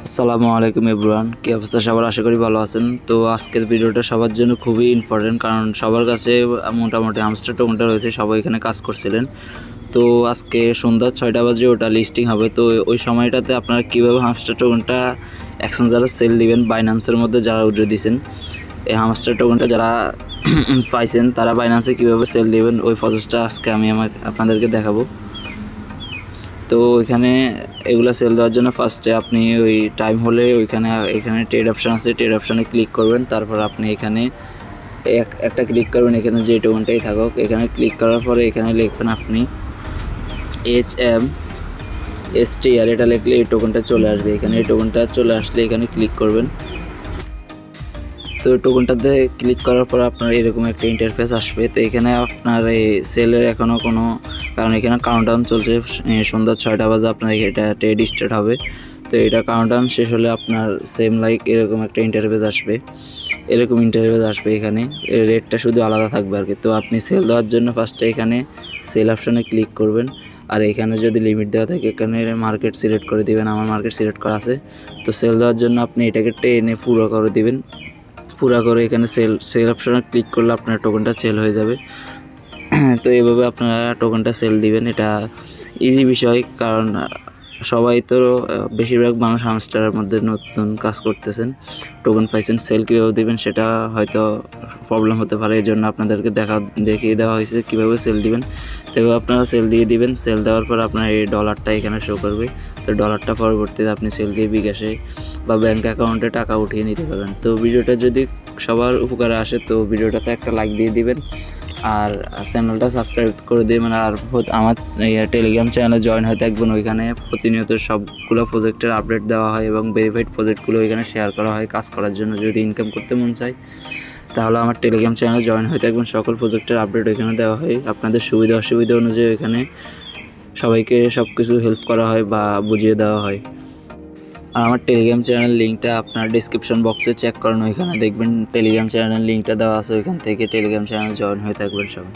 আসসালামু আলাইকুম এভরিওয়ান, কি অবস্থা সবার? আশা করি ভালো আছেন। তো আজকের ভিডিওটা সবার জন্য খুবই ইম্পর্টেন্ট, কারণ সবার কাছে মোটামুটি হামস্টার টোকেনটা রয়েছে, সবাই এখানে কাজ করছিলেন। তো আজকে সন্ধ্যা 6টা বাজে ওটা লিস্টিং হবে। তো ওই সময়টাতে আপনারা কীভাবে হামস্টার টোকেনটা এক্সচেঞ্জারে সেল দিবেন, বাইন্যান্সের মধ্যে যারা উঠে দিয়েছেন এই হামস্টার টোকেনটা যারা পাইছেন তারা বাইন্যান্সে কীভাবে সেল দিবেন, ওই প্রসেসটা আজকে আমি আপনাদেরকে দেখাবো। তো এখানে এগুলো সেল দেওয়ার জন্য ফার্স্টে আপনি ওই টাইম হলে এখানে ট্রেড অপশান আছে, ট্রেড অপশানে ক্লিক করবেন। তারপর আপনি এখানে একটা ক্লিক করবেন, এখানে যে টোকেনটাই থাকুক এখানে ক্লিক করার পরে এখানে লিখবেন আপনি HMSTR, এটা লিখলে এই টোকেনটা চলে আসবে। এখানে এই টোকেনটা চলে আসলে এখানে ক্লিক করবেন। তো টোকেনটাতে ক্লিক করার পর আপনার এরকম একটা ইন্টারফেস আসবে। তো এখানে আপনার এই সেলের এখনও কোনো, কারণ এখানে কাউন্টডাউন চলছে, সন্ধ্যা 6টা বাজে আপনার এটা ট্রেড স্টার্ট হবে। তো এটা কাউন্টডাউন শেষ হলে আপনার সেম লাইক এরকম একটা ইন্টারফেস আসবে, এখানে রেটটা শুধু আলাদা থাকবে আর কি। তো আপনি সেল দেওয়ার জন্য ফার্স্টে এখানে সেল অপশানে ক্লিক করবেন, আর এখানে যদি লিমিট দেওয়া থাকে এখানে মার্কেট সিলেক্ট করে দিবেন। আমার মার্কেট সিলেক্ট করা আছে। তো সেল দেওয়ার জন্য আপনি এটাকে টেনে পুরো করে দিবেন। পুরা করে এখানে সেল অপশনে ক্লিক করলে আপনার টোকেনটা সেল হয়ে যাবে। তো এইভাবে আপনারা টোকেনটা সেল দিবেন। এটা ইজি বিষয়, কারণ সবাই তো বেশিরভাগ মানুষ হামস্টারের মধ্যে নতুন কাজ করতেছেন, টোকেন পাইছেন, সেল কীভাবে দিবেন সেটা হয়তো প্রবলেম হতে পারে। এই জন্য আপনাদেরকে দেখিয়ে দেওয়া হয়েছে কীভাবে সেল দিবেন। এভাবে আপনারা সেল দিয়ে দিবেন। সেল দেওয়ার পর আপনার এই ডলারটা এখানে শো করবে। তো ডলারটা পরবর্তীতে আপনি সেল দিয়ে বিকাশে বা ব্যাঙ্ক অ্যাকাউন্টে টাকা উঠিয়ে নিতে পারবেন। তো ভিডিওটা যদি সবার উপকারে আসে তো ভিডিওটাতে একটা লাইক দিয়ে দিবেন, আর চ্যানেলটা সাবস্ক্রাইব করে দিবেন। আর আমার টেলিগ্রাম চ্যানেলে জয়েন হয়ে থাকবেন। ওইখানে প্রতিনিয়ত সবগুলো প্রজেক্টের আপডেট দেওয়া হয় এবং ভেরিফাইড প্রজেক্টগুলো ওইখানে শেয়ার করা হয়। কাজ করার জন্য যদি ইনকাম করতে মন চায় তাহলে আমার টেলিগ্রাম চ্যানেলে জয়েন হয়ে থাকবেন। সকল প্রজেক্টের আপডেট ওইখানে দেওয়া হয়। আপনাদের সুবিধা অসুবিধা অনুযায়ী ওইখানে সবাইকে সব কিছু হেল্প করা হয় বা বুঝিয়ে দেওয়া হয়। আর আমার টেলিগ্রাম চ্যানেল লিঙ্কটা আপনার ডিসক্রিপশন বক্সে চেক করেন, ওইখানে দেখবেন টেলিগ্রাম চ্যানেলের লিঙ্কটা দেওয়া আছে। ওইখান থেকে টেলিগ্রাম চ্যানেল জয়েন হয়ে থাকবেন সবাই।